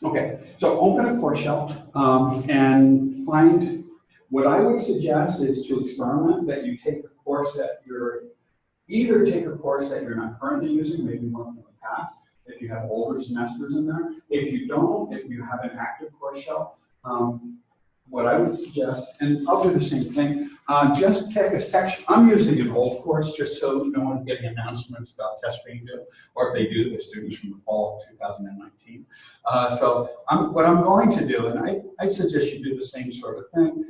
Okay, so open a course shell and find, what I would suggest is to experiment that you take a course that you're, either take a course that you're not currently using, maybe one from the past, if you have older semesters in there. If you don't, if you have an active course shell, what I would suggest, and I'll do the same thing, just pick a section. I'm using an old course just so no one's getting announcements about tests being due, or if they do, the students from the fall of 2019. So what I'm going to do, and I'd suggest you do the same sort of thing,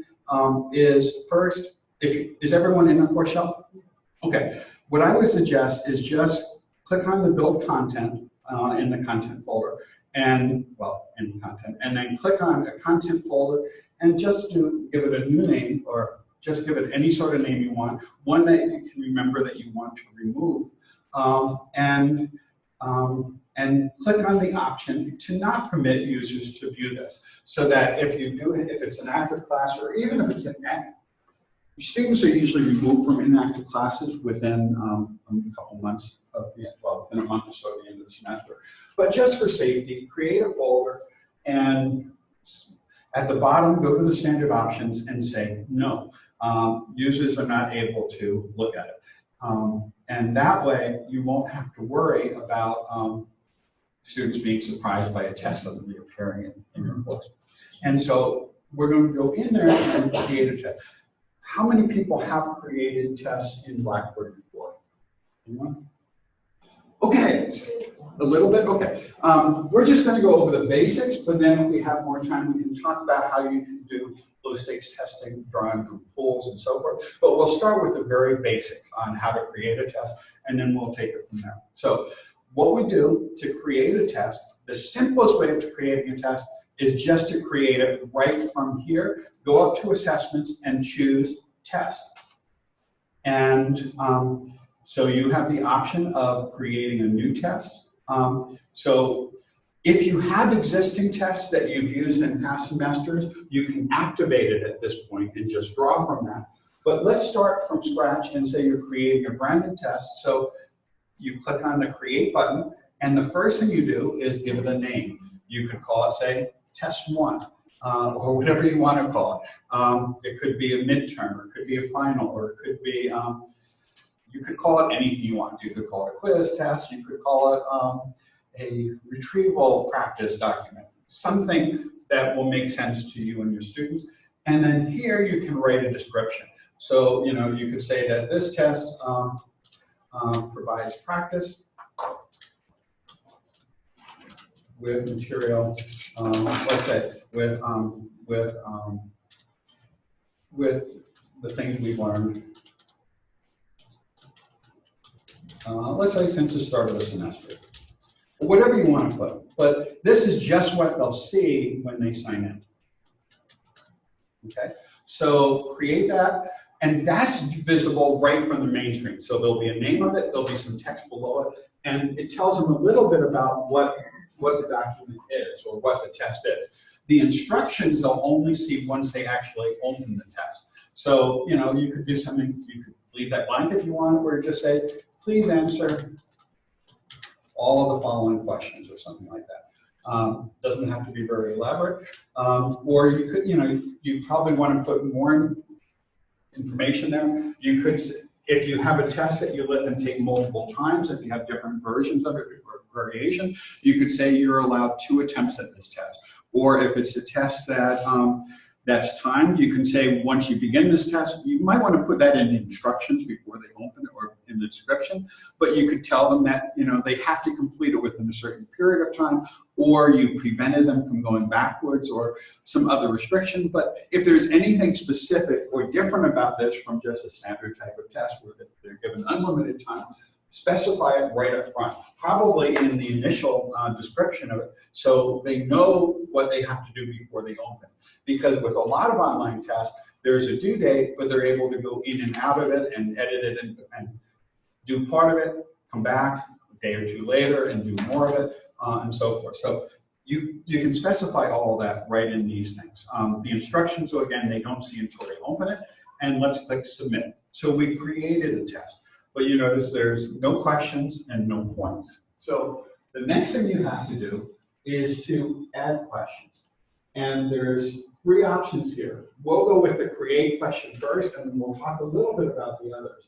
is first, is everyone in a course shell? Okay, what I would suggest is just click on the build content in the content folder, and in content, and then click on a content folder and just give it a new name, or just give it any sort of name you want, one that you can remember that you want to remove, and click on the option to not permit users to view this, so that if it's an active class, or even if it's an students are usually removed from inactive classes within a couple months within a month or so at the end of the semester. But just for safety, create a folder, and at the bottom, go to the standard options and say no. Users are not able to look at it. And that way, you won't have to worry about students being surprised by a test suddenly appearing in your course. And so we're going to go in there and create a test. How many people have created tests in Blackboard before? Anyone? Okay, a little bit, okay. We're just going to go over the basics, but then if we have more time, we can talk about how you can do low-stakes testing, drawing from pools, and so forth. But we'll start with the very basics on how to create a test, and then we'll take it from there. So what we do to create a test, the simplest way of creating a test is just to create it right from here, go up to assessments and choose test. And so you have the option of creating a new test. So if you have existing tests that you've used in past semesters, you can activate it at this point and just draw from that. But let's start from scratch and say you're creating a brand new test. So you click on the create button, and the first thing you do is give it a name. You could call it, say, test 1, or whatever you want to call it. It could be a midterm, or it could be a final, or it could be, you could call it anything you want. You could call it a quiz test, you could call it a retrieval practice document, something that will make sense to you and your students. And then here you can write a description. So, you could say that this test provides practice with material, let's say, with the things we've learned, let's say since the start of the semester, whatever you want to put. But this is just what they'll see when they sign in. Okay, so create that, and that's visible right from the main screen. So there'll be a name of it, there'll be some text below it, and it tells them a little bit about what the document is, or what the test is. The instructions they'll only see once they actually open the test. So, you could do something, you could leave that blank if you want, or just say, please answer all of the following questions, or something like that. Doesn't have to be very elaborate. Or you could, you probably want to put more information there. You could, if you have a test that you let them take multiple times, if you have different versions of it or variation, you could say you're allowed 2 attempts at this test. Or if it's a test that that's timed, you can say once you begin this test, you might want to put that in the instructions before they open it, or in the description, but you could tell them that they have to complete it within a certain period of time, or you prevented them from going backwards, or some other restriction. But if there's anything specific or different about this from just a standard type of test where they're given unlimited time, specify it right up front, probably in the initial description of it, so they know what they have to do before they open. Because with a lot of online tests, there's a due date, but they're able to go in and out of it and edit it and do part of it, come back a day or 2 later and do more of it, and so forth. So you can specify all of that right in these things. The instructions, so again, they don't see until they open it, and let's click submit. So we created a test. But you notice there's no questions and no points. So the next thing you have to do is to add questions. And there's three options here. We'll go with the create question first, and then we'll talk a little bit about the others.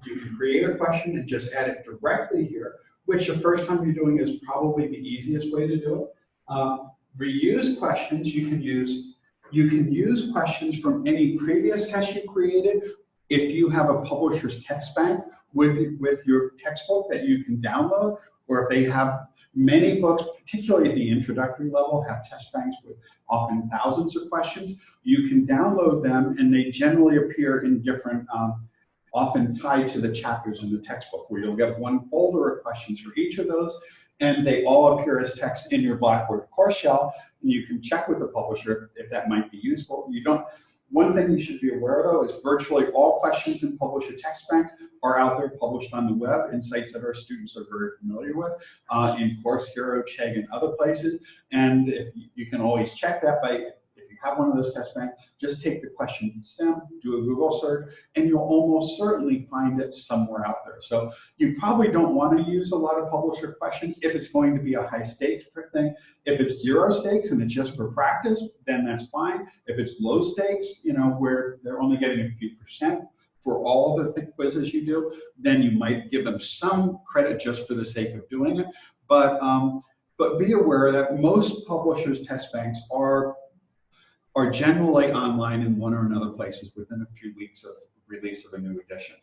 You can create a question and just add it directly here, which the first time you're doing is probably the easiest way to do it. Reuse questions, you can use questions from any previous test you created. If you have a publisher's text bank with your textbook that you can download, or if they have many books, particularly at the introductory level, have test banks with often thousands of questions, you can download them, and they generally appear in different, often tied to the chapters in the textbook, where you'll get one folder of questions for each of those, and they all appear as text in your Blackboard course shell, and you can check with the publisher if that might be useful. One thing you should be aware of, though, is virtually all questions in publisher text banks are out there published on the web in sites that our students are very familiar with, in Course Hero, Chegg, and other places. And you can always check that by, if you have one of those test banks, just take the question stem, do a Google search, and you'll almost certainly find it somewhere out there. So you probably don't want to use a lot of publisher questions if it's going to be a high stakes thing. If it's 0 stakes and it's just for practice, then that's fine. If it's low stakes, where they're only getting a few percent for all of the quizzes you do, then you might give them some credit just for the sake of doing it. But be aware that most publishers' test banks are generally online in one or another places within a few weeks of release of a new edition.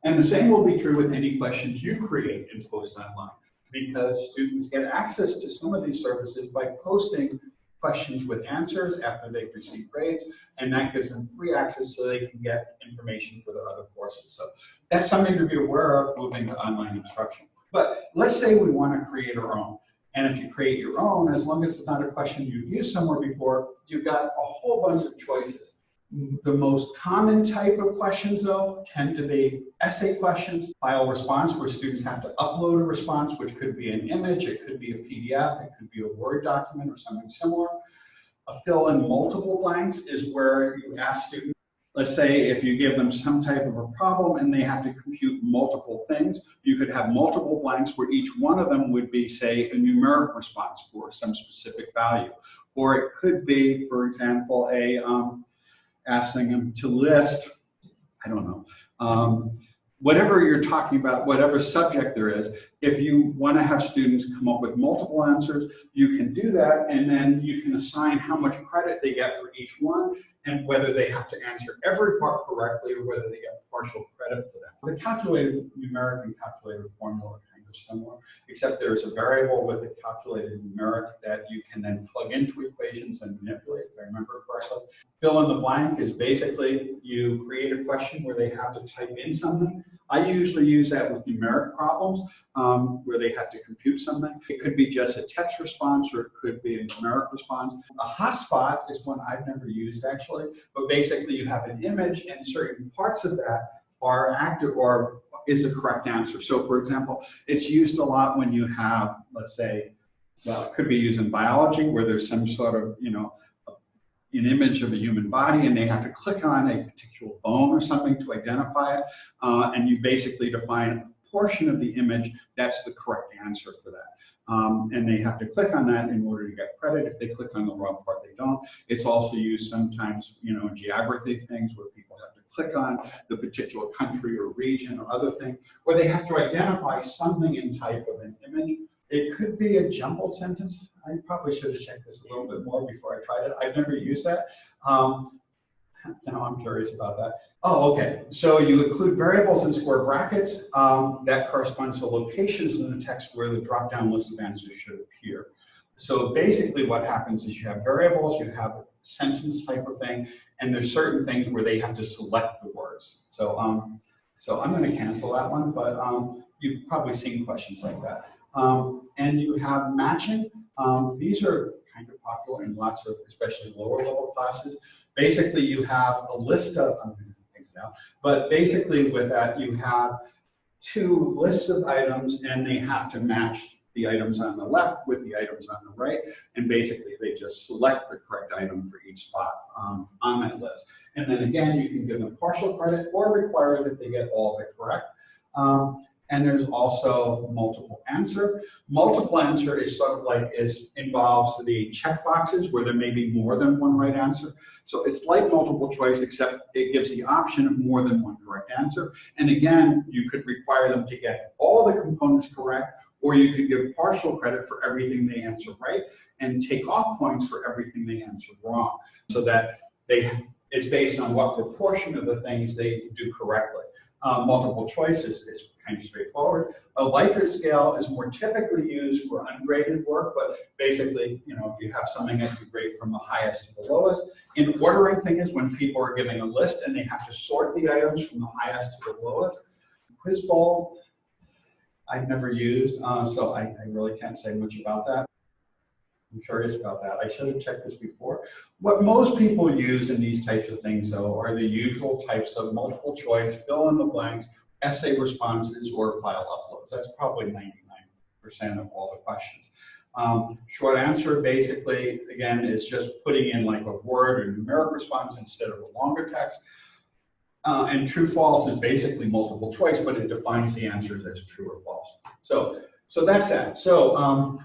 And the same will be true with any questions you create and post online, because students get access to some of these services by posting questions with answers after they've received grades, and that gives them free access so they can get information for their other courses. So that's something to be aware of moving to online instruction. But let's say we want to create our own. And if you create your own, as long as it's not a question you've used somewhere before, you've got a whole bunch of choices. The most common type of questions, though, tend to be essay questions, file response, where students have to upload a response, which could be an image, it could be a PDF, it could be a Word document or something similar. A fill in multiple blanks is where you ask students, let's say if you give them some type of a problem and they have to compute multiple things, you could have multiple blanks where each one of them would be, say, a numeric response for some specific value. Or it could be, for example, asking them to list, I don't know, whatever you're talking about, whatever subject there is. If you want to have students come up with multiple answers, you can do that, and then you can assign how much credit they get for each one, and whether they have to answer every part correctly or whether they get partial credit for that. The calculated numeric and calculated formula are kind of similar, except there's a variable with a calculated numeric that you can then plug into equations and manipulate, if I remember correctly. Fill in the blank is basically you create a question where they have to type in something. I usually use that with numeric problems where they have to compute something. It could be just a text response, or it could be a numeric response. A hotspot is one I've never used, actually, but basically you have an image and certain parts of that are active or is the correct answer. So, for example, it's used a lot when you have, let's say, well, it could be used in biology where there's some sort of, an image of a human body and they have to click on a particular bone or something to identify it, and you basically define a portion of the image that's the correct answer for that. And they have to click on that in order to get credit. If they click on the wrong part, they don't. It's also used sometimes, in geography things where people have to click on the particular country or region or other thing, where they have to identify something in type of an image. It could be a jumbled sentence. I probably should have checked this a little bit more before I tried it. I've never used that. Now I'm curious about that. Oh, okay. So you include variables in square brackets. That corresponds to locations in the text where the drop-down list of answers should appear. So basically what happens is you have variables, you have a sentence type of thing, and there's certain things where they have to select the words. So I'm going to cancel that one, but you've probably seen questions like that. And you have matching. These are kind of popular in lots of, especially lower level classes. Basically, you have a list of, I'm going to things now, but basically with that, you have two lists of items and they have to match the items on the left with the items on the right. And basically, they just select the correct item for each spot on that list. And then again, you can give them partial credit or require that they get all of it correct. And there's also multiple answer. Multiple answer is sort of like involves the check boxes where there may be more than one right answer. So it's like multiple choice, except it gives the option of more than one correct answer. And again, you could require them to get all the components correct, or you could give partial credit for everything they answer right and take off points for everything they answer wrong, so that it's based on what proportion of the things they do correctly. Multiple choice is kind of straightforward. A Likert scale is more typically used for ungraded work, but basically, if you have something that you grade from the highest to the lowest. An ordering thing is when people are giving a list and they have to sort the items from the highest to the lowest. Quiz bowl, I've never used, so I really can't say much about that. I'm curious about that. I should have checked this before. What most people use in these types of things, though, are the usual types of multiple choice, fill in the blanks, essay responses, or file uploads. That's probably 99% of all the questions. Short answer, basically, again, is just putting in like a word or numeric response instead of a longer text. And true false is basically multiple choice, but it defines the answers as true or false. So that's that. So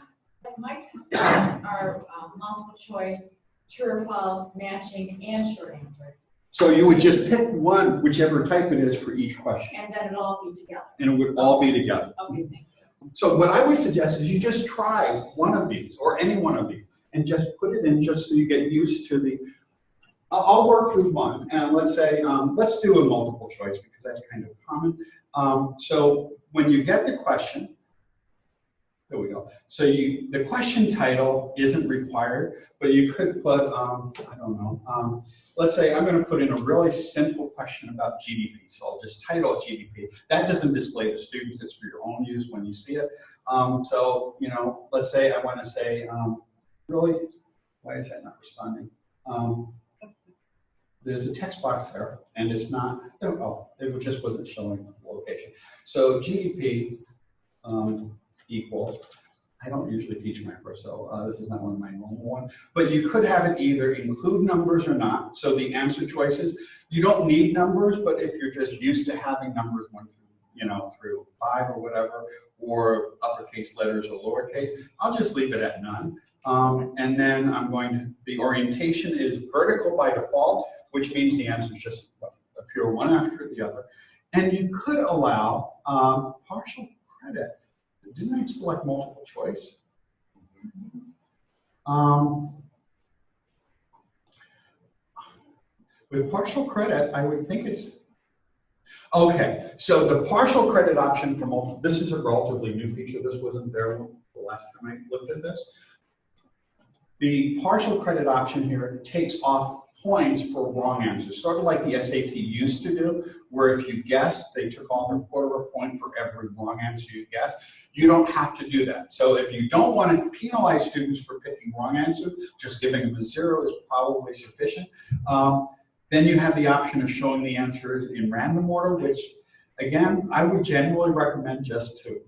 my tests are multiple choice, true or false, matching, and short answer. So you would just pick one, whichever type it is for each question. And then it'll all be together. And it would all be together. Okay, thank you. So what I would suggest is you just try one of these, or any one of these, and just put it in just so you get used to the. I'll work through one, and let's say, let's do a multiple choice because that's kind of common. So when you get the question, there we go. So the question title isn't required, but you could put, I don't know, let's say I'm going to put in a really simple question about GDP. So I'll just title it GDP. That doesn't display to students. It's for your own use when you see it. So, let's say I want to say, really, why is that not responding? There's a text box there, and it's not, it just wasn't showing the location. So GDP equals, I don't usually teach macro, so this is not one of my normal ones, but you could have it either include numbers or not. So the answer choices, you don't need numbers, but if you're just used to having numbers one through 5 or whatever, or uppercase letters or lowercase, I'll just leave it at none. And then the orientation is vertical by default, which means the answers just appear one after the other. And you could allow partial credit. Didn't I select multiple choice? With partial credit, I would think it's, okay, so the partial credit option for multiple, this is a relatively new feature. This wasn't there the last time I looked at this. The partial credit option here takes off points for wrong answers, sort of like the SAT used to do, where if you guessed, they took off a quarter of a point for every wrong answer you guessed. You don't have to do that. So if you don't want to penalize students for picking wrong answers, just giving them a 0 is probably sufficient. Then you have the option of showing the answers in random order, which, again, I would generally recommend just to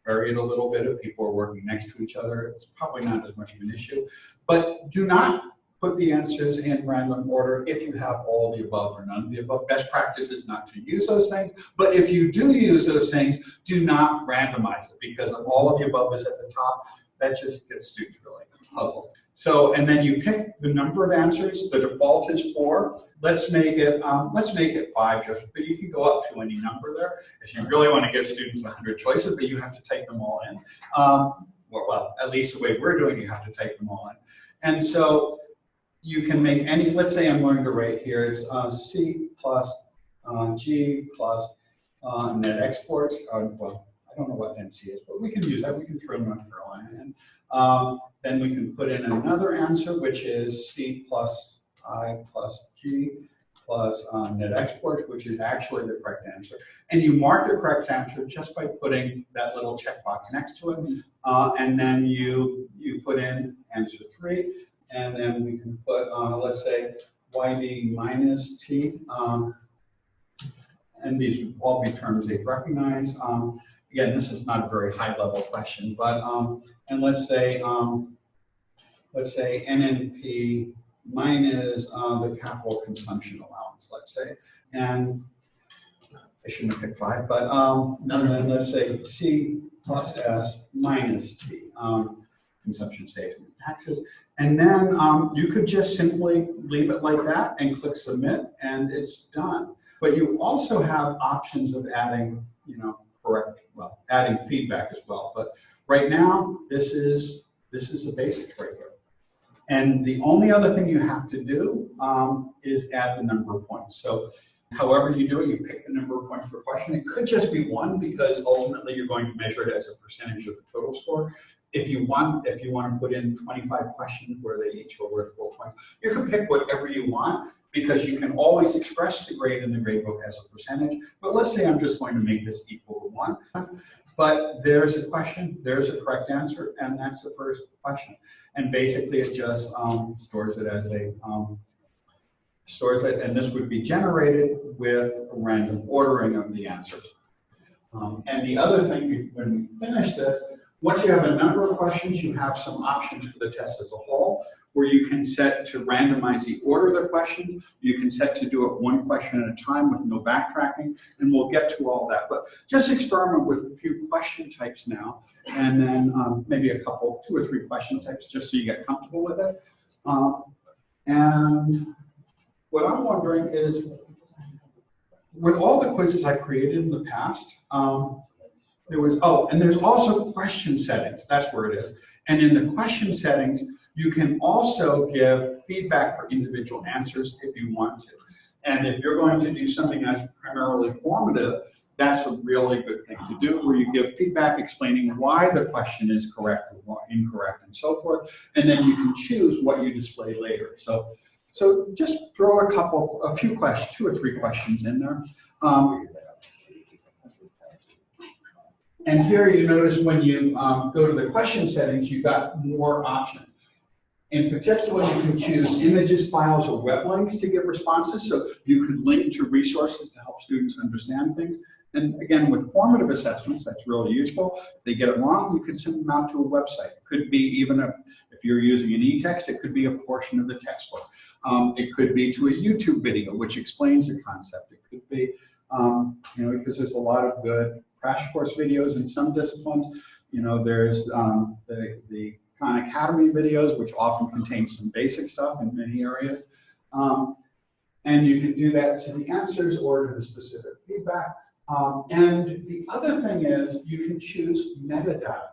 vary it a little bit if people are working next to each other. It's probably not as much of an issue. But do not put the answers in random order if you have all the above or none of the above. Best practice is not to use those things. But if you do use those things, do not randomize it, because if all of the above is at the top, that just gets students really puzzled. So, and then you pick the number of answers. The default is 4. Let's make it 5, but you can go up to any number there. If you really want to give students 100 choices, but you have to type them all in. Well, at least the way we're doing, you have to type them all in. And so you can make any, let's say I'm going to write here, it's C plus G plus net exports. Well, I don't know what NC is, but we can use that. We can throw North Carolina in. Then we can put in another answer, which is C plus I plus G plus net exports, which is actually the correct answer. And you mark the correct answer just by putting that little checkbox next to it. And then you put in answer 3. And then we can put, let's say, YD minus T. And these would all be terms they recognize. Again, this is not a very high-level question, but and let's say NNP minus the capital consumption allowance, let's say, and I shouldn't have picked 5, but and then let's say C plus S minus T, consumption, savings, taxes. And then you could just simply leave it like that and click submit, and it's done. But you also have options of adding, adding feedback as well. But right now, this is the basics right here. And the only other thing you have to do is add the number of points. So however you do it, you pick the number of points per question. It could just be 1 because ultimately you're going to measure it as a percentage of the total score. If you want to put in 25 questions where they each are worth 4 points, you can pick whatever you want because you can always express the grade in the gradebook as a percentage. But let's say I'm just going to make this equal to 1. But there's a question, there's a correct answer, and that's the first question. And basically it just stores it as a and this would be generated with a random ordering of the answers. And the other thing, when we finish this, once you have a number of questions, you have some options for the test as a whole, where you can set to randomize the order of the questions. You can set to do it 1 question at a time with no backtracking, and we'll get to all that. But just experiment with a few question types now, and then maybe 2 or 3 question types, just so you get comfortable with it. And what I'm wondering is, with all the quizzes I created in the past, and there's also question settings. That's where it is. And in the question settings, you can also give feedback for individual answers if you want to. And if you're going to do something that's primarily formative, that's a really good thing to do, where you give feedback explaining why the question is correct or incorrect and so forth. And then you can choose what you display later. So just throw a few questions, 2 or 3 questions in there. And here you notice when you go to the question settings, you've got more options. In particular, you can choose images, files, or web links to give responses. So you could link to resources to help students understand things. And again, with formative assessments, that's really useful. If they get it wrong, you could send them out to a website. It could be even if you're using an e-text, it could be a portion of the textbook. It could be to a YouTube video, which explains the concept. It could be, because there's a lot of good crash course videos in some disciplines. There's the Khan Academy videos, which often contain some basic stuff in many areas. And you can do that to the answers or to the specific feedback. And the other thing is you can choose metadata.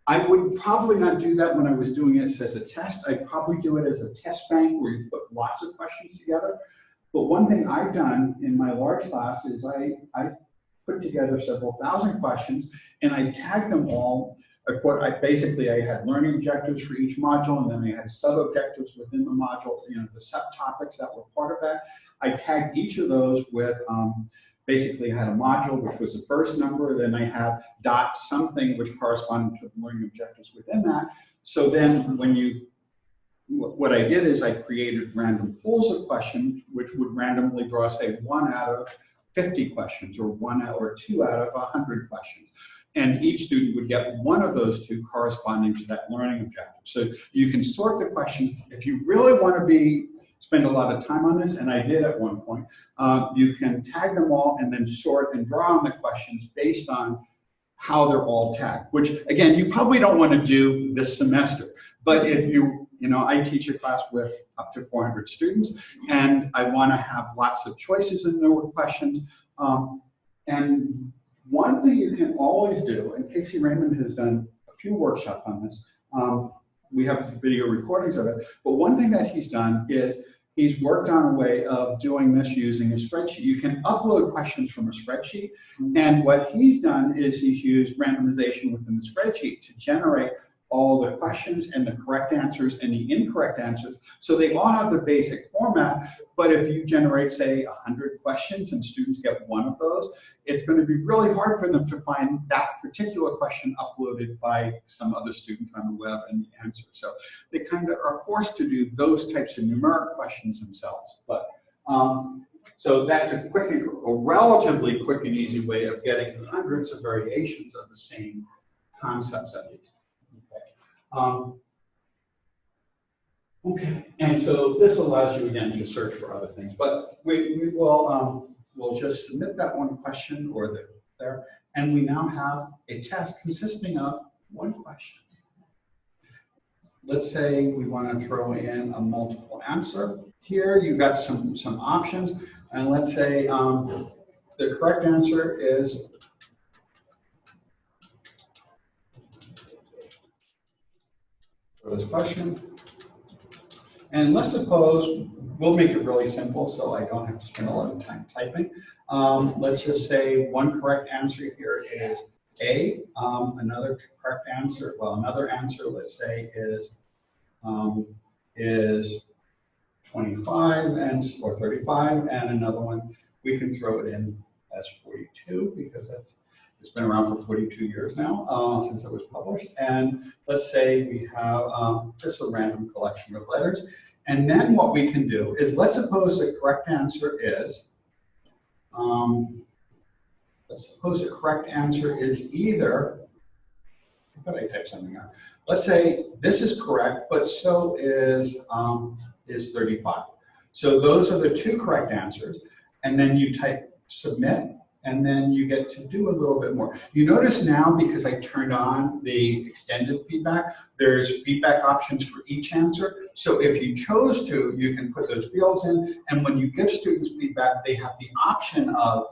I would probably not do that when I was doing this as a test. I'd probably do it as a test bank where you put lots of questions together. But one thing I've done in my large class is I put together several thousand questions and I tagged them all. I had learning objectives for each module, and then I had sub-objectives within the module, the subtopics that were part of that. I tagged each of those with basically I had a module which was the first number, then I had dot something which corresponded to the learning objectives within that. So then what I did is I created random pools of questions which would randomly draw, say, 1 out of 50 questions or 1 or 2 out of 100 questions. And each student would get 1 of those 2 corresponding to that learning objective. So you can sort the questions. If you really want to spend a lot of time on this, and I did at one point, you can tag them all and then sort and draw on the questions based on how they're all tagged, which again, you probably don't want to do this semester. But if I teach a class with up to 400 students, and I want to have lots of choices in their questions. And one thing you can always do, and Casey Raymond has done a few workshops on this, we have video recordings of it, but one thing that he's done is he's worked on a way of doing this using a spreadsheet. You can upload questions from a spreadsheet, and what he's done is he's used randomization within the spreadsheet to generate all the questions and the correct answers and the incorrect answers. So they all have the basic format, but if you generate, say, 100 questions and students get 1 of those, it's going to be really hard for them to find that particular question uploaded by some other student on the web and the answer. So they kind of are forced to do those types of numeric questions themselves. But so that's a relatively quick and easy way of getting hundreds of variations of the same concepts at least. Okay, and so this allows you again to search for other things, but we will we'll just submit that one question or there, and we now have a test consisting of one question. Let's say we want to throw in a multiple answer. Here you got some options, and let's say the correct answer is for this question. And let's suppose, we'll make it really simple so I don't have to spend a lot of time typing. Let's just say one correct answer here is A. Another correct answer, well, another answer, let's say, is 25 or 35, and another one, we can throw it in as 42 because it's been around for 42 years now, since it was published. And let's say we have just a random collection of letters. And then what we can do is, let's suppose the correct answer is, either, I thought I typed something out. Let's say this is correct, but so is 35. So those are the two correct answers. And then you type submit, and then you get to do a little bit more. You notice now, because I turned on the extended feedback, there's feedback options for each answer. So if you chose to, you can put those fields in, and when you give students feedback, they have the option of,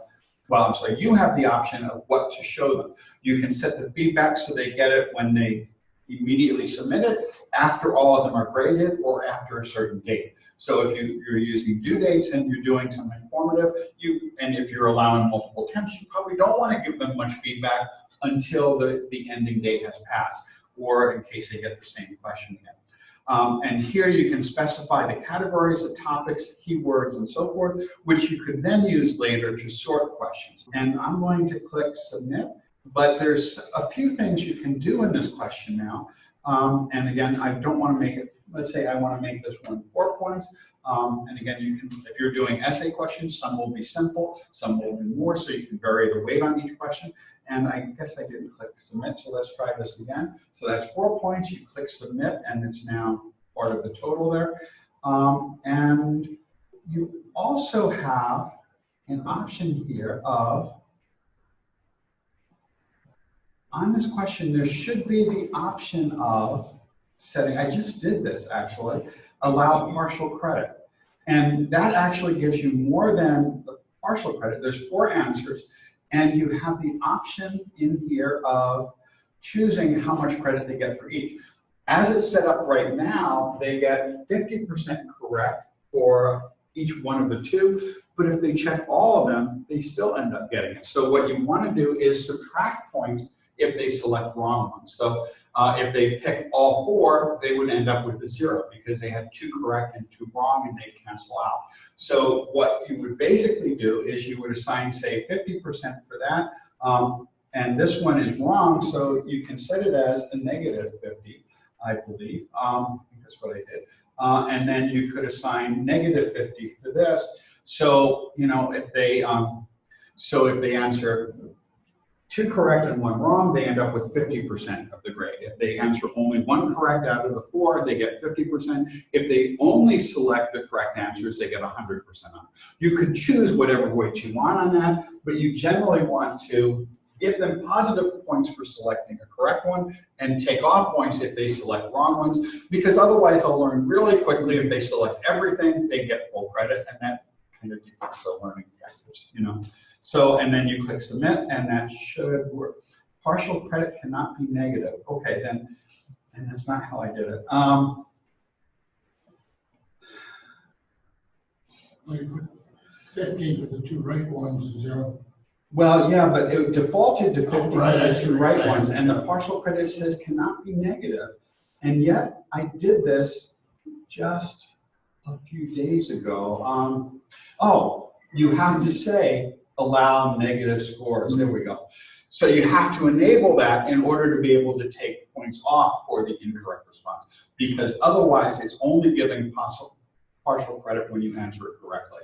well, I'm sorry, you have the option of what to show them. You can set the feedback so they get it when they immediately submit it, after all of them are graded, or after a certain date. So if you're using due dates and you're doing something informative, and if you're allowing multiple attempts, you probably don't want to give them much feedback until the ending date has passed, or in case they get the same question again. And here you can specify the categories, the topics, keywords, and so forth, which you could then use later to sort questions. And I'm going to click submit. But there's a few things you can do in this question now. And again, I don't want to make it, let's say I want to make this one 4 points. And again, you can, if you're doing essay questions, some will be simple, some will be more, so you can vary the weight on each question. And I guess I didn't click submit, so let's try this again. So that's 4 points, you click submit, and it's now part of the total there. And you also have an option here of, on this question, there should be the option of setting, I just did this actually, allow partial credit. And that actually gives you more than the partial credit. There's 4 answers, and you have the option in here of choosing how much credit they get for each. As it's set up right now, they get 50% correct for each one of the 2, but if they check all of them, they still end up getting it. So what you want to do is subtract points if they select wrong ones. So if they pick all 4, they would end up with a 0 because they had 2 correct and 2 wrong, and they cancel out. So what you would basically do is you would assign, say, 50% for that, and this one is wrong, so you can set it as a negative 50, I believe. That's what I did. And then you could assign negative 50 for this. So, you know, if they answer 2 correct and 1 wrong, they end up with 50% of the grade. If they answer only 1 correct out of the 4, they get 50%. If they only select the correct answers, they get 100% on. You could choose whatever weight you want on that, but you generally want to give them positive points for selecting a correct one and take off points if they select wrong ones, because otherwise they'll learn really quickly. If they select everything, they get full credit, and that kind of defeats their learning factors, you know. So, and then you click submit, and that should work. Partial credit cannot be negative. Okay, then, and that's not how I did it. Like 50 for the 2 right ones and 0. Well, yeah, but it defaulted to 50 for Right, the 2 right ones, and the partial credit says cannot be negative. And yet, I did this just a few days ago. Oh, you have to say allow negative scores. There we go. So you have to enable that in order to be able to take points off for the incorrect response, because otherwise it's only giving partial credit when you answer it correctly.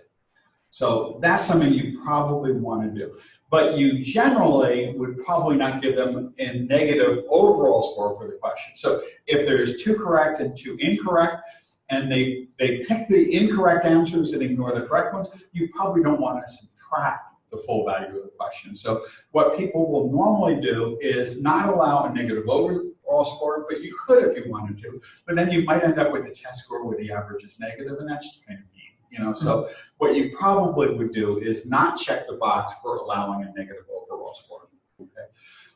So that's something you probably want to do. But you generally would probably not give them a negative overall score for the question. So if there's 2 correct and 2 incorrect, and they pick the incorrect answers and ignore the correct ones, you probably don't want to subtract subtract the full value of the question. So what people will normally do is not allow a negative overall score, but you could if you wanted to. But then you might end up with a test score where the average is negative, and that's just kind of mean, you know. So what you probably would do is not check the box for allowing a negative overall score. Okay.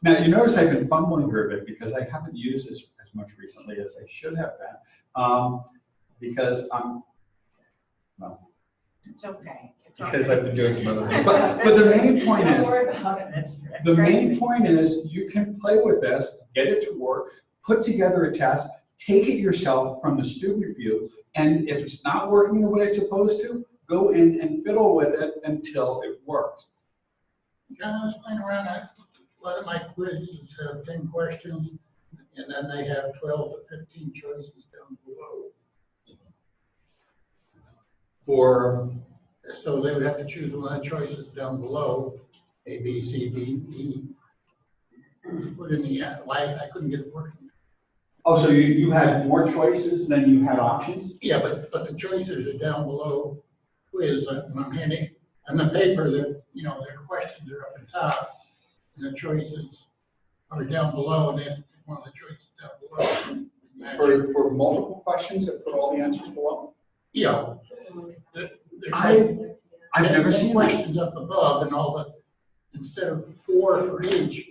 Now you notice I've been fumbling here a bit because I haven't used this as much recently as I should have been, because well. It's okay. Because I've been doing some other things. But the main point is, the main point is you can play with this, get it to work, put together a test, take it yourself from the student view, and if it's not working the way it's supposed to, go in and fiddle with it until it works. John, I was playing around, a lot of my quizzes have 10 questions, and then they have 12 to 15 choices down below. So they would have to choose one of the choices down below, A, B, C, D, E. Put in the, I couldn't get it working. Oh, so you had more choices than you had options? Yeah, but the choices are down below quiz, I'm handing, and the paper that, you know, their questions are up at top, and the choices are down below, and they have to pick one of the choices down below. For multiple questions that put all the answers below? Yeah. I've never seen that. Questions up above and all the, instead of 4 for each,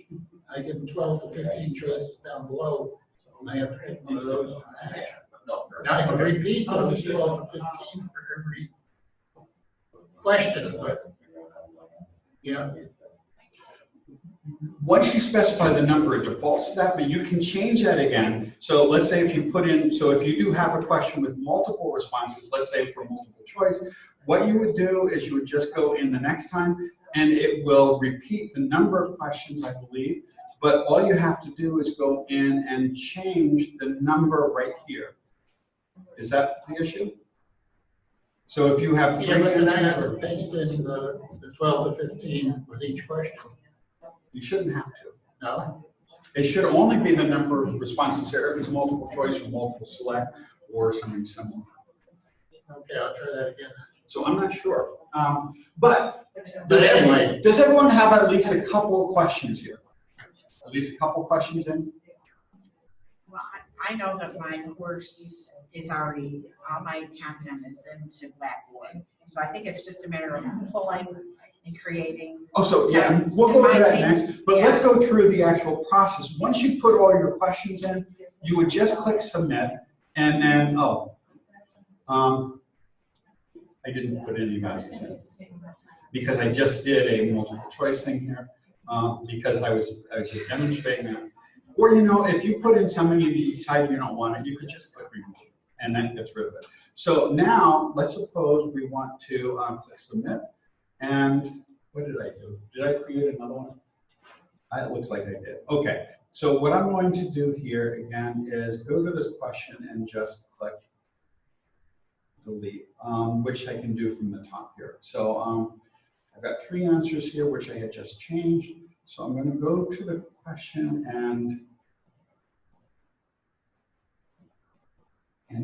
I give them 12 to 15 choices down below, and they have to pick one of those to match. Now I can repeat those 12 to 15 for every question, but, you know. Once you specify the number, it defaults to that, but you can change that again. So let's say if you put in, so if you do have a question with multiple responses, let's say for multiple choice, what you would do is you would just go in the next time and it will repeat the number of questions, I believe, but all you have to do is go in and change the number right here. Is that the issue? So if you have 3 Yeah, but then I have answers, to paste in the 12 to 15 with each question. you shouldn't have to. No? It should only be the number of responses there if it's multiple choice or multiple select or something similar. Okay, I'll try that again. So I'm not sure. But Anyway. does everyone have at least a couple of questions here? At least a couple of questions in? Well, I know that my course is already, all my content is into Blackboard. So I think it's just a matter of pulling and creating. Oh, so yeah, we'll go through that next. But let's go through the actual process. Once you put all your questions in, you would just click submit and then, I didn't put any values in because I just did a multiple choice thing here because I was just demonstrating that. Or, you know, if you put in something and you decide you don't want it, you could just click remove and then gets rid of it. So now let's suppose we want to click submit. And what did I do? Did I create another one? It looks like I did. Okay, so what I'm going to do here again is go to this question and just click delete, which I can do from the top here. So I've got 3 answers here, which I had just changed. So I'm going to go to the question and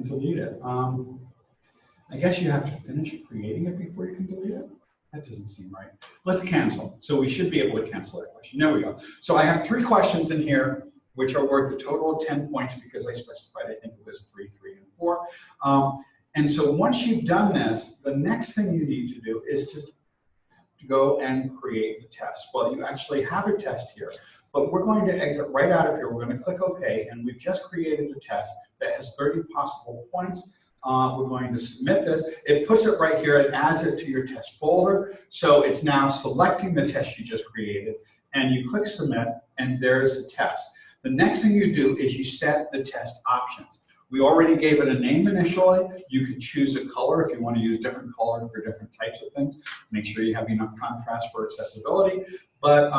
delete it. I guess you have to finish creating it before you can delete it. That doesn't seem right. Let's cancel. So we should be able to cancel that question. There we go. So I have 3 questions in here, which are worth a total of 10 points because I specified, I think it was 3, 3, and 4. And so once you've done this, the next thing you need to do is to go and create the test. Well, you actually have a test here, but we're going to exit right out of here. We're going to click OK, and we've just created a test that has 30 possible points. We're going to submit this. It puts it right here. It adds it to your test folder. So it's now selecting the test you just created, and you click submit, and there's the test. The next thing you do is you set the test options. We already gave it a name initially. You can choose a color if you want to use different color for different types of things. Make sure you have enough contrast for accessibility. But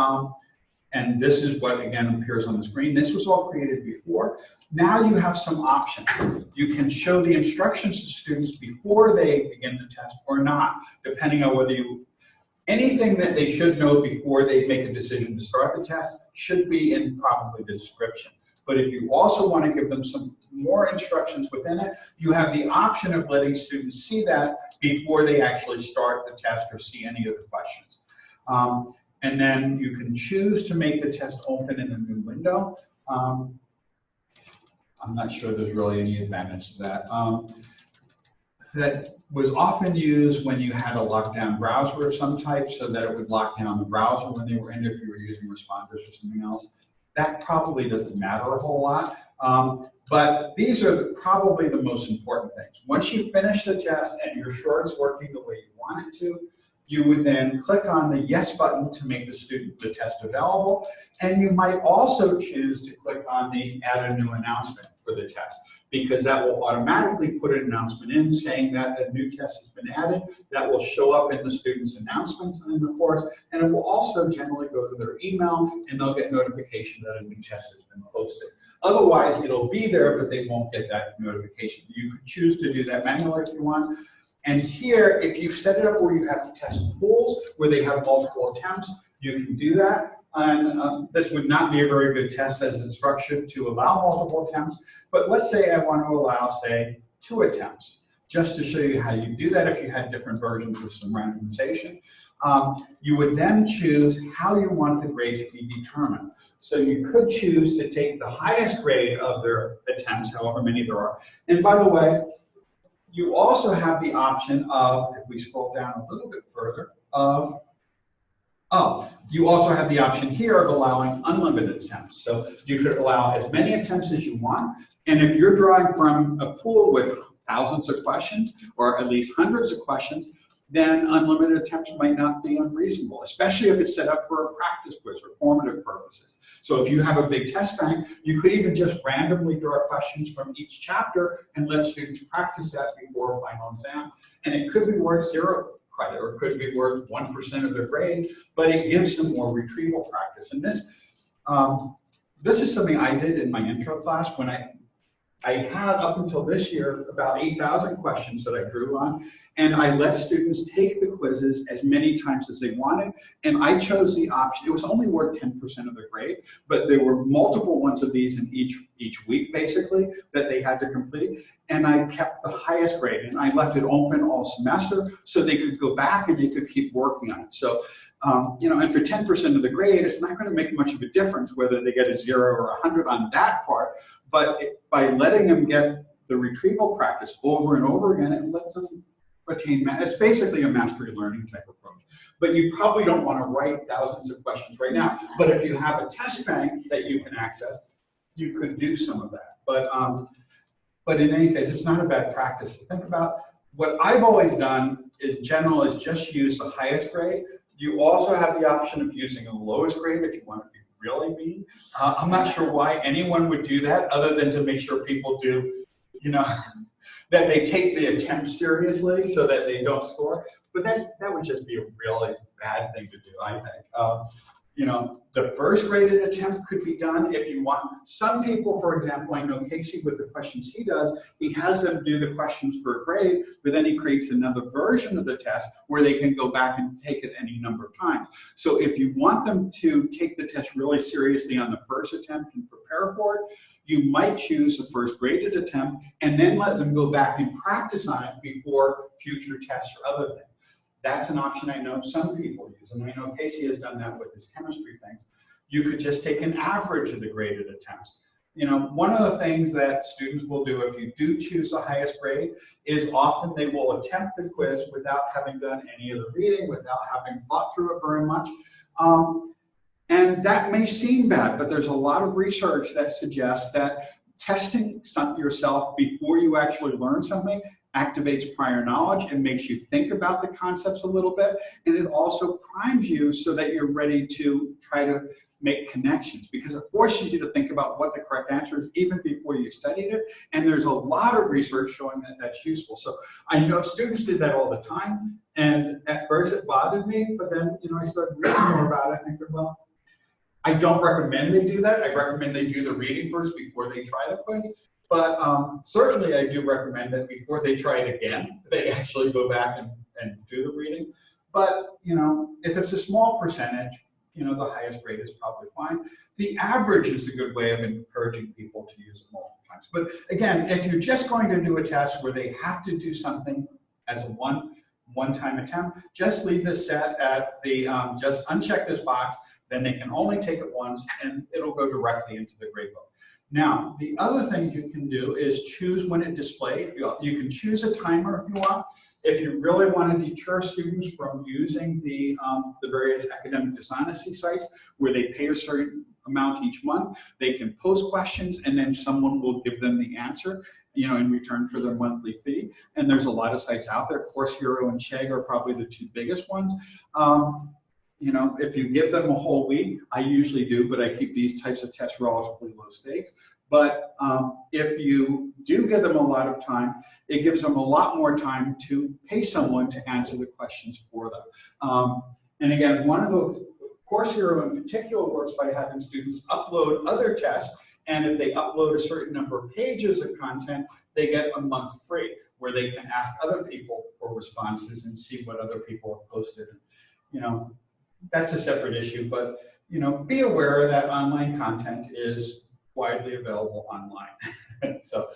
and this is what, again, appears on the screen. This was all created before. Now you have some options. You can show the instructions to students before they begin the test or not, depending on whether you, anything that they should know before they make a decision to start the test should be in probably the description. But if you also want to give them some more instructions within it, you have the option of letting students see that before they actually start the test or see any of the questions. And then you can choose to make the test open in a new window. I'm not sure there's really any advantage to that. That was often used when you had a lockdown browser of some type, so that it would lock down the browser when they were in if you were using responders or something else. That probably doesn't matter a whole lot, but these are probably the most important things. Once you finish the test and you're sure it's working the way you want it to, you would then click on the yes button to make the test available, and you might also choose to click on the add a new announcement for the test, because that will automatically put an announcement in saying that a new test has been added. That will show up in the students' announcements in the course, and it will also generally go to their email, and they'll get notification that a new test has been posted. Otherwise, it'll be there, but they won't get that notification. You could choose to do that manually if you want. And here, if you set it up where you have test pools, where they have multiple attempts, you can do that. And this would not be a very good test as it's structured to allow multiple attempts. But let's say I want to allow, say, 2 attempts. Just to show you how you do that, if you had different versions with some randomization, you would then choose how you want the grade to be determined. So you could choose to take the highest grade of their attempts, however many there are. And by the way, you also have the option of, if we scroll down a little bit further, you also have the option here of allowing unlimited attempts. So you could allow as many attempts as you want. And if you're drawing from a pool with thousands of questions, or at least hundreds of questions, then unlimited attempts might not be unreasonable, especially if it's set up for a practice quiz or formative purposes. So if you have a big test bank, you could even just randomly draw questions from each chapter and let students practice that before a final exam. And it could be worth 0 credit, or it could be worth 1% of their grade, but it gives them more retrieval practice. And this is something I did in my intro class when I had, up until this year, about 8,000 questions that I drew on, and I let students take the quizzes as many times as they wanted, and I chose the option. It was only worth 10% of their grade, but there were multiple ones of these in each week, basically, that they had to complete, and I kept the highest grade, and I left it open all semester so they could go back and they could keep working on it. So, and for 10% of the grade, it's not going to make much of a difference whether they get a 0 or 100 on that part, but by letting them get the retrieval practice over and over again, it lets them attain, it's basically a mastery learning type approach. But you probably don't want to write thousands of questions right now. But if you have a test bank that you can access, you could do some of that. But in any case, it's not a bad practice to think about. What I've always done in general is just use the highest grade. You also have the option of using the lowest grade if you want to be really mean. I'm not sure why anyone would do that other than to make sure people do, that they take the attempt seriously so that they don't score. But that would just be a really bad thing to do, I think. The first graded attempt could be done if you want. Some people, for example, I know Casey with the questions he does, he has them do the questions for a grade, but then he creates another version of the test where they can go back and take it any number of times. So if you want them to take the test really seriously on the first attempt and prepare for it, you might choose the first graded attempt and then let them go back and practice on it before future tests or other things. That's an option I know some people use, and I know Casey has done that with his chemistry things. You could just take an average of the graded attempts. One of the things that students will do if you do choose the highest grade is often they will attempt the quiz without having done any of the reading, without having thought through it very much. And that may seem bad, but there's a lot of research that suggests that testing yourself before you actually learn something activates prior knowledge and makes you think about the concepts a little bit, and it also primes you so that you're ready to try to make connections, because it forces you to think about what the correct answer is even before you studied it, and there's a lot of research showing that that's useful. So I know students did that all the time, and at first it bothered me, but then I started reading more about it, and I said, well, I don't recommend they do that. I recommend they do the reading first before they try the quiz. But certainly I do recommend that before they try it again, they actually go back and do the reading. But, if it's a small percentage, you know, the highest grade is probably fine. The average is a good way of encouraging people to use it multiple times. But again, if you're just going to do a test where they have to do something as a one-time attempt, just leave this set at the, just uncheck this box, then they can only take it once and it'll go directly into the gradebook. Now, the other thing you can do is choose when it displayed. You can choose a timer if you want. If you really want to deter students from using the various academic dishonesty sites where they pay a certain amount each month, they can post questions and then someone will give them the answer, you know, in return for their monthly fee. And there's a lot of sites out there. Course Hero and Chegg are probably the two biggest ones. You know, if you give them a whole week, I usually do, but I keep these types of tests relatively low stakes. But if you do give them a lot of time, it gives them a lot more time to pay someone to answer the questions for them. And again, one of those, Course Hero in particular works by having students upload other tests, and if they upload a certain number of pages of content, they get a month free, where they can ask other people for responses and see what other people have posted. You know, that's a separate issue, but you know, be aware that online content is widely available online. So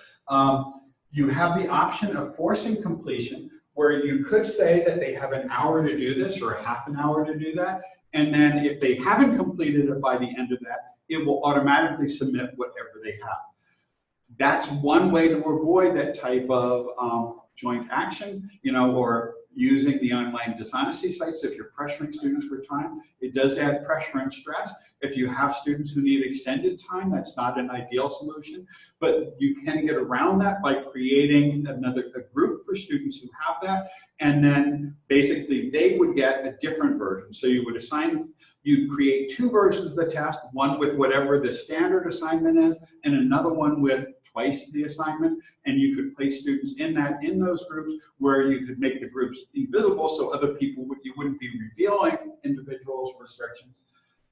you have the option of forcing completion, where you could say that they have an hour to do this or a half an hour to do that, and then if they haven't completed it by the end of that, it will automatically submit whatever they have. That's one way to avoid that type of joint action, you know, or using the online dishonesty sites if you're pressuring students for time. It does add pressure and stress. If you have students who need extended time, that's not an ideal solution, but you can get around that by creating a group for students who have that, and then basically they would get a different version. So you would you'd create two versions of the test, one with whatever the standard assignment is, and another one with twice the assignment, and you could place students in those groups where you could make the groups invisible so other people you wouldn't be revealing individuals' restrictions.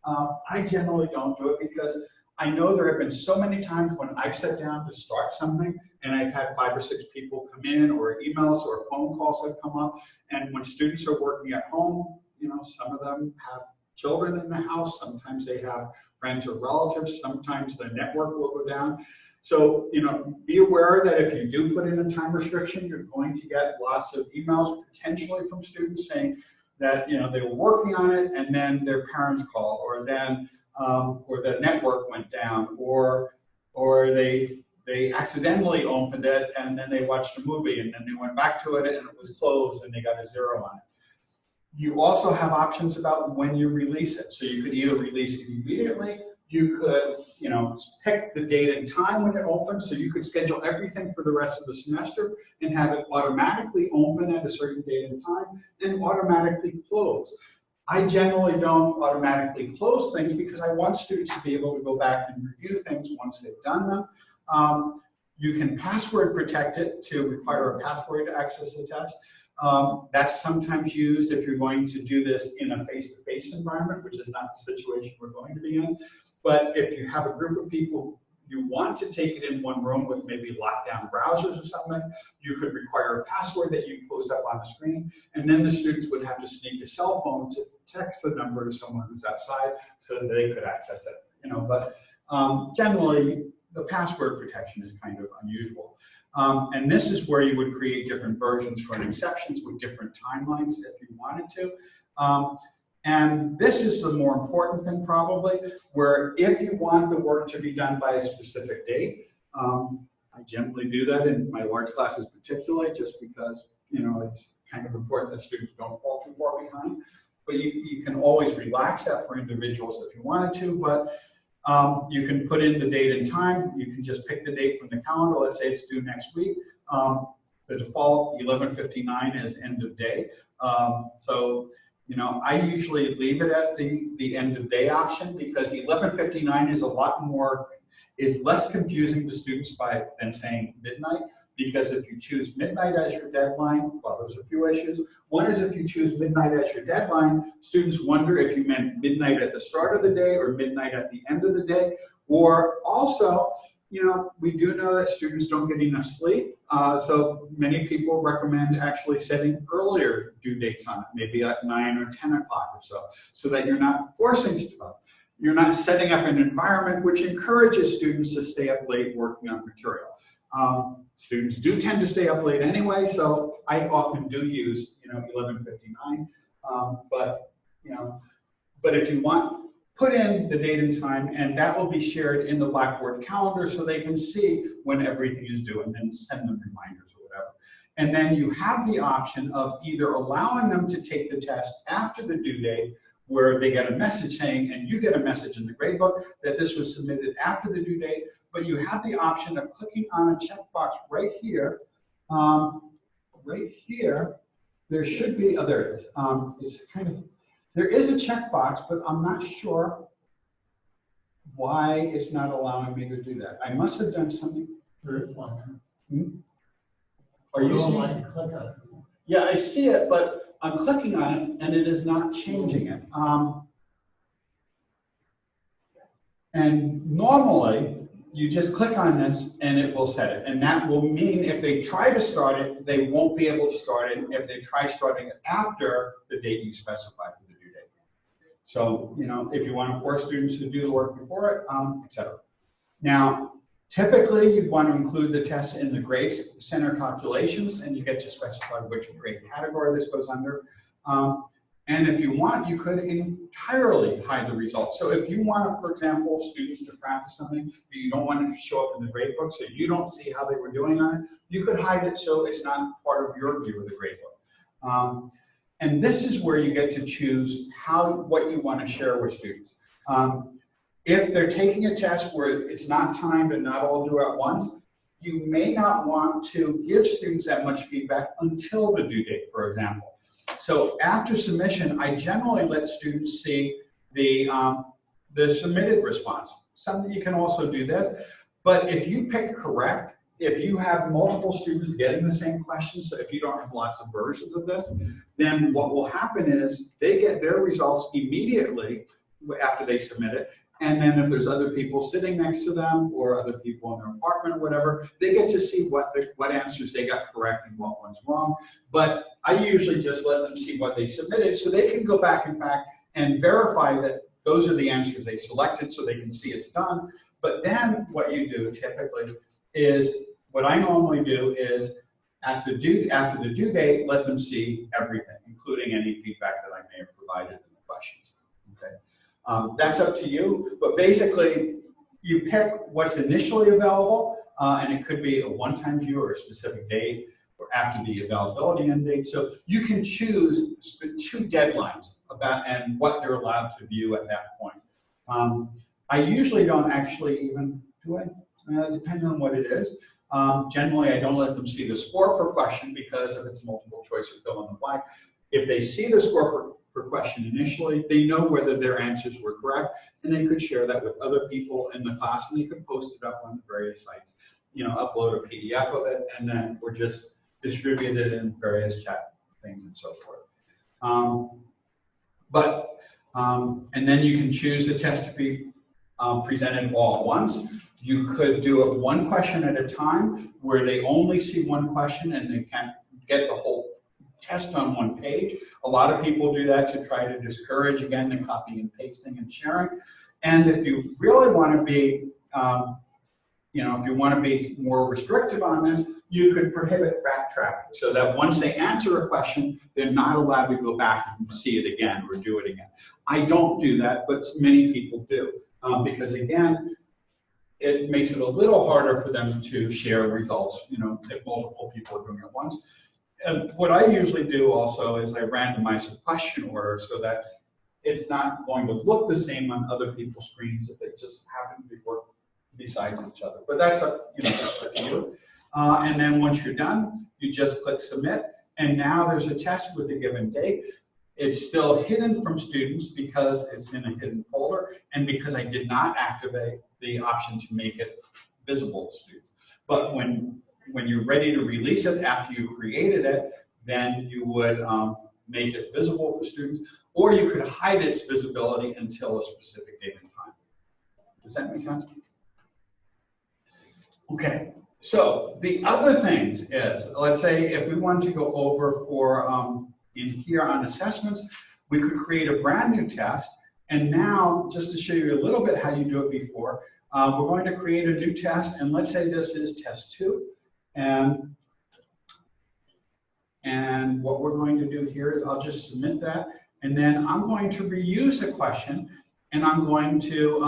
I generally don't do it because I know there have been so many times when I've sat down to start something and I've had 5 or 6 people come in, or emails or phone calls have come up, and when students are working at home, you know, some of them have children in the house, sometimes they have friends or relatives, sometimes the network will go down. So, you know, be aware that if you do put in a time restriction, you're going to get lots of emails potentially from students saying that, you know, they were working on it and then their parents called, or then, or the network went down, or they accidentally opened it and then they watched a movie and then they went back to it and it was closed and they got a 0 on it. You also have options about when you release it. So you could either release it immediately, you could, you know, pick the date and time when it opens, so you could schedule everything for the rest of the semester and have it automatically open at a certain date and time and automatically close. I generally don't automatically close things because I want students to be able to go back and review things once they've done them. You can password protect it to require a password to access the test. That's sometimes used if you're going to do this in a face-to-face environment, which is not the situation we're going to be in. But if you have a group of people you want to take it in one room with maybe lockdown browsers or something, you could require a password that you post up on the screen, and then the students would have to sneak a cell phone to text the number to someone who's outside so that they could access it. You know, but generally, the password protection is kind of unusual. And this is where you would create different versions for exceptions with different timelines if you wanted to. And this is the more important thing probably, where if you want the work to be done by a specific date, I generally do that in my large classes particularly, just because, you know, it's kind of important that students don't fall too far behind. But you can always relax that for individuals if you wanted to, but you can put in the date and time. You can just pick the date from the calendar. Let's say it's due next week. The default 11:59 is end of day. So, you know, I usually leave it at the end of day option because 11:59 is less confusing to students than saying midnight. Because if you choose midnight as your deadline, well, there's a few issues. One is if you choose midnight as your deadline, students wonder if you meant midnight at the start of the day or midnight at the end of the day. Or also, you know, we do know that students don't get enough sleep, so many people recommend actually setting earlier due dates on it, maybe at 9 or 10 o'clock or so that you're not forcing stuff. You're not setting up an environment which encourages students to stay up late working on material. Students do tend to stay up late anyway, so I often do use, you know, 11:59. But if you want, put in the date and time, and that will be shared in the Blackboard calendar so they can see when everything is due, and then send them reminders or whatever. And then you have the option of either allowing them to take the test after the due date, where they get a message saying, and you get a message in the gradebook that this was submitted after the due date, but you have the option of clicking on a checkbox right here. Right here, there should be, oh, there it is. It's kind of, there is a checkbox, but I'm not sure why it's not allowing me to do that. I must have done something. There is one. Are you seeing like it? to click on it? Yeah, I see it, but I'm clicking on it and it is not changing it. And normally, you just click on this and it will set it. And that will mean if they try to start it, they won't be able to start it if they try starting it after the date you specify for the due date. So, you know, if you want to force students to do the work before it, etc. Now, typically, you'd want to include the tests in the grade center calculations, and you get to specify which grade category this goes under. And if you want, you could entirely hide the results. So if you want, for example, students to practice something, but you don't want it to show up in the grade book, so you don't see how they were doing on it, you could hide it so it's not part of your view of the grade book. And this is where you get to choose what you want to share with students. If they're taking a test where it's not timed and not all due at once, you may not want to give students that much feedback until the due date, for example. So after submission, I generally let students see the submitted response. Some you can also do this, but if you pick correct, if you have multiple students getting the same question, so if you don't have lots of versions of this, then what will happen is they get their results immediately after they submit it. And then if there's other people sitting next to them or other people in their apartment or whatever, they get to see what answers they got correct and what one's wrong. But I usually just let them see what they submitted so they can go back, in fact, and verify that those are the answers they selected so they can see it's done. But then what you do typically is, what I normally do is after the due date, let them see everything, including any feedback that I may have provided in the questions. Okay. That's up to you, but basically you pick what's initially available, and it could be a one-time view or a specific date or after the availability end date. So you can choose 2 deadlines about and what they're allowed to view at that point. I usually don't actually even do it, depending on what it is. Generally, I don't let them see the score per question because if it's multiple choice or fill in the blank. If they see the score per question initially, they know whether their answers were correct, and they could share that with other people in the class, and they could post it up on the various sites, you know, upload a PDF of it, and then we're just distribute it in various chat things and so forth. And then you can choose the test to be presented all at once. You could do it one question at a time, where they only see one question and they can't get the whole test on one page. A lot of people do that to try to discourage, again, the copying and pasting and sharing. And if you really want to be, if you want to be more restrictive on this, you could prohibit backtracking so that once they answer a question, they're not allowed to go back and see it again or do it again. I don't do that, but many people do because, again, it makes it a little harder for them to share results, if multiple people are doing it at once. And what I usually do also is I randomize the question order so that it's not going to look the same on other people's screens if they just happen to be working besides each other. But that's up, that's up to you. And then once you're done, you just click submit, and now there's a test with a given date. It's still hidden from students because it's in a hidden folder and because I did not activate the option to make it visible to students. But when you're ready to release it after you created it, then you would make it visible for students, or you could hide its visibility until a specific date and time. Does that make sense? Okay, so the other things is, let's say if we wanted to go over for, in here on assessments, we could create a brand new test. And now, just to show you a little bit how you do it before, we're going to create a new test, and let's say this is test 2. And what we're going to do here is I'll just submit that, and then I'm going to reuse a question, and I'm going to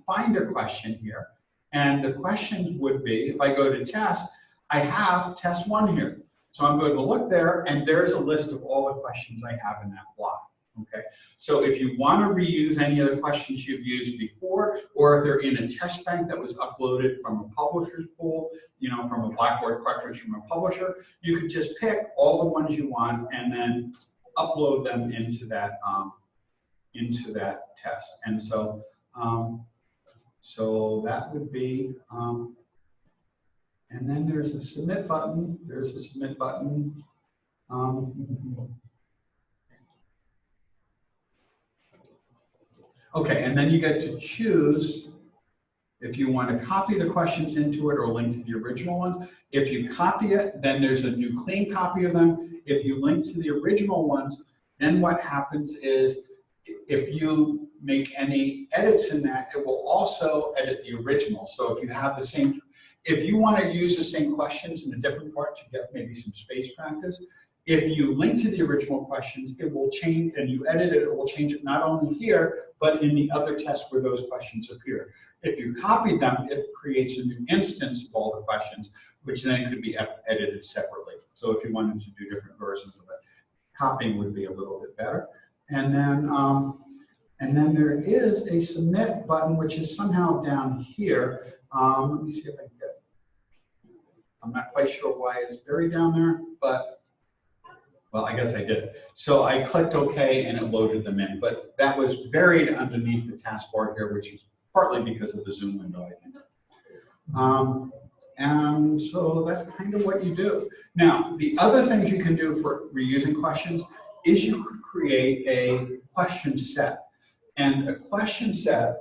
find a question here. And the questions would be, if I go to test, I have test 1 here. So I'm going to look there, and there's a list of all the questions I have in that block. Okay, so if you want to reuse any of the questions you've used before, or if they're in a test bank that was uploaded from a publisher's pool, you know, from a Blackboard cartridge from a publisher, you could just pick all the ones you want and then upload them into that test. And so, so that would be, and then there's a submit button. There's a submit button. Okay, and then you get to choose if you want to copy the questions into it or link to the original ones. If you copy it, then there's a new clean copy of them. If you link to the original ones, then what happens is if you make any edits in that, it will also edit the original. So if you have the same, if you want to use the same questions in a different part to get maybe some space practice, if you link to the original questions, it will change, and you edit it, it will change it not only here, but in the other tests where those questions appear. If you copy them, it creates a new instance of all the questions, which then could be edited separately. So if you wanted to do different versions of it, copying would be a little bit better. And then there is a submit button, which is somehow down here. Let me see if I can get it. I'm not quite sure why it's buried down there, but well, I guess I did. So I clicked OK and it loaded them in, but that was buried underneath the taskbar here, which is partly because of the Zoom window, I think. And so that's kind of what you do. Now, the other things you can do for reusing questions is you could create a question set. And a question set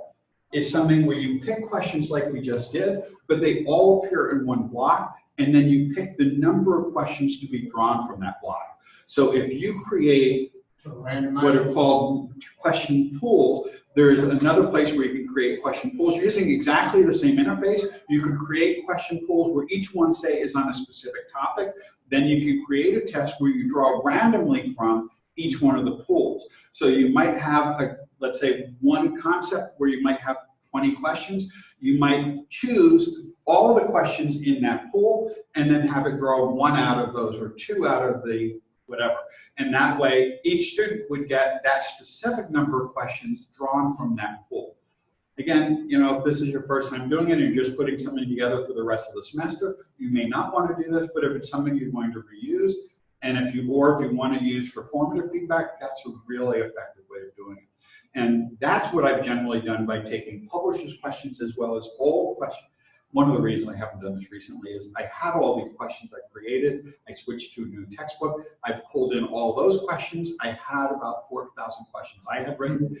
is something where you pick questions like we just did, but they all appear in one block, and then you pick the number of questions to be drawn from that block. So if you create what are called question pools, there's another place where you can create question pools using exactly the same interface. You can create question pools where each one, say, is on a specific topic. Then you can create a test where you draw randomly from each one of the pools. So you might have, let's say, one concept where you might have 20 questions. You might choose all the questions in that pool and then have it draw 1 out of those or 2 out of the whatever. And that way, each student would get that specific number of questions drawn from that pool. Again, you know, if this is your first time doing it and you're just putting something together for the rest of the semester, you may not want to do this, but if it's something you're going to reuse, and if you want to use for formative feedback, that's a really effective way of doing it. And that's what I've generally done by taking publishers' questions as well as old questions. One of the reasons I haven't done this recently is I had all these questions I created. I switched to a new textbook. I pulled in all those questions. I had about 4,000 questions I had written.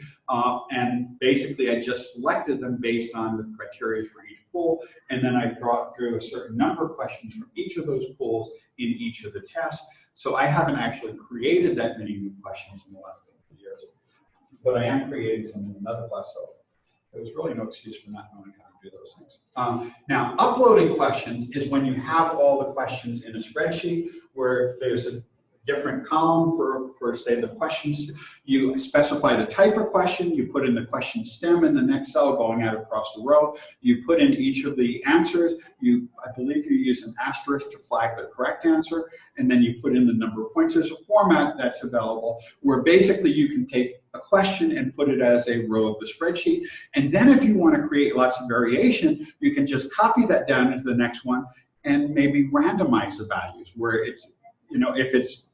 And basically, I just selected them based on the criteria for each pool. And then I drew a certain number of questions from each of those pools in each of the tests. So I haven't actually created that many new questions in the last couple of years. But I am creating some in another class, so there's really no excuse for not knowing how to do those things. Now, uploading questions is when you have all the questions in a spreadsheet where there's a different column for say, the questions. You specify the type of question, you put in the question stem in the next cell going out across the row, you put in each of the answers, I believe you use an asterisk to flag the correct answer, and then you put in the number of points. There's a format that's available where basically you can take a question and put it as a row of the spreadsheet, and then if you want to create lots of variation, you can just copy that down into the next one and maybe randomize the values where it's, you know, if it's,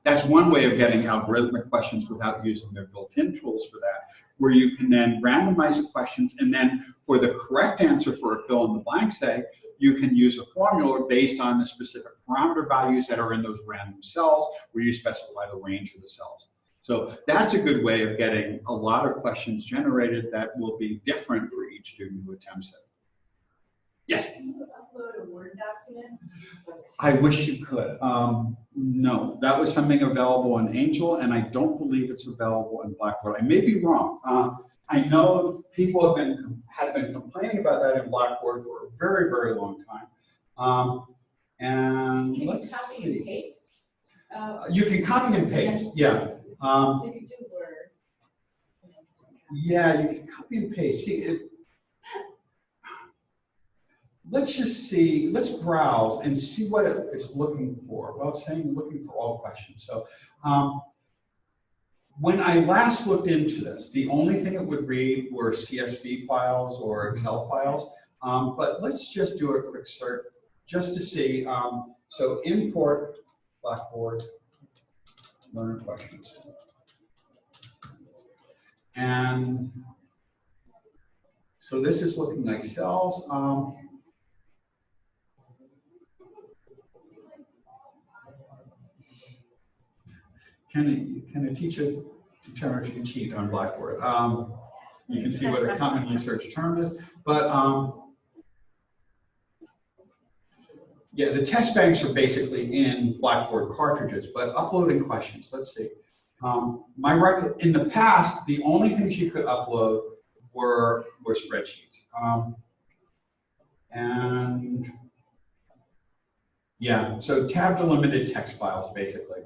that's one way of getting algorithmic questions without using their built-in tools for that, where you can then randomize the questions, and then for the correct answer for a fill-in-the-blank, say, you can use a formula based on the specific parameter values that are in those random cells, where you specify the range of the cells. So that's a good way of getting a lot of questions generated that will be different for each student who attempts it. Yes. Can you upload a Word document? I wish you could. No, that was something available in Angel, and I don't believe it's available in Blackboard. I may be wrong. I know people have been complaining about that in Blackboard for a very, very long time. And You can let's copy see. and paste. You can copy and paste, yeah. So you can do Word. Yeah, you can copy and paste. See, let's just see, let's browse and see what it's looking for. Well, it's saying looking for all questions. So when I last looked into this, the only thing it would read were CSV files or Excel files. But let's just do a quick search just to see. So import Blackboard learner questions. And so this is looking like cells. Can a teacher determine if you can cheat on Blackboard? You can see what a commonly searched term is, but yeah, the test banks are basically in Blackboard cartridges, but uploading questions, let's see. In the past, the only things you could upload were spreadsheets. And yeah, so tab delimited text files, basically.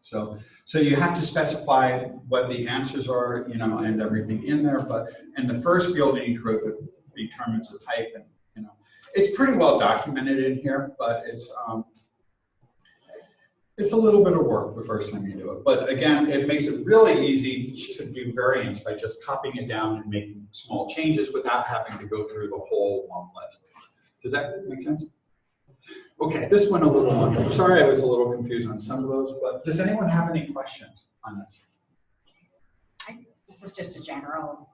So you have to specify what the answers are, you know, and everything in there. But in the first field, you determines the type, and you know, it's pretty well documented in here. But it's a little bit of work the first time you do it. But again, it makes it really easy to do variants by just copying it down and making small changes without having to go through the whole long list. Does that make sense? Okay, this went a little longer. I'm sorry I was a little confused on some of those, but does anyone have any questions on this? This is just a general.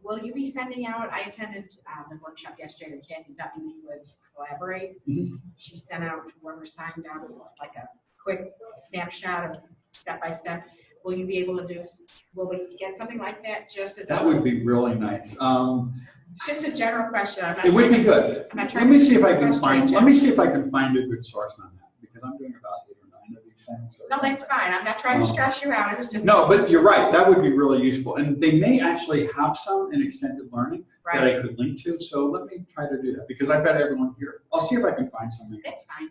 Will you be sending out? I attended the workshop yesterday that Kathy W. with Collaborate. Mm-hmm. She sent out to whoever signed up like a quick snapshot of step by step. Will you be able to do? Will we get something like that? Just as that would be really nice. It's just a general question. I'm not it would be good. I'm not Let me see if I can frustrate find. you. Let me see if I can find a good source on that, because I'm doing about 8 or 9 of these things. So No, that's fine. I'm not trying to stress you out. It was just no, but you're right. That would be really useful, and they may actually have some in extended learning that right. I could link to. So let me try to do that, because I bet everyone here. I'll see if I can find something. That's fine.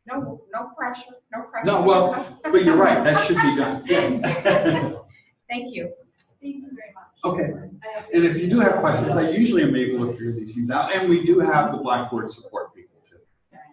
No pressure. No pressure. No, well, but you're right. That should be done. Yes. Thank you. Thank you very much. Okay. And if you do have questions, I usually am able to figure these things out. And we do have the Blackboard support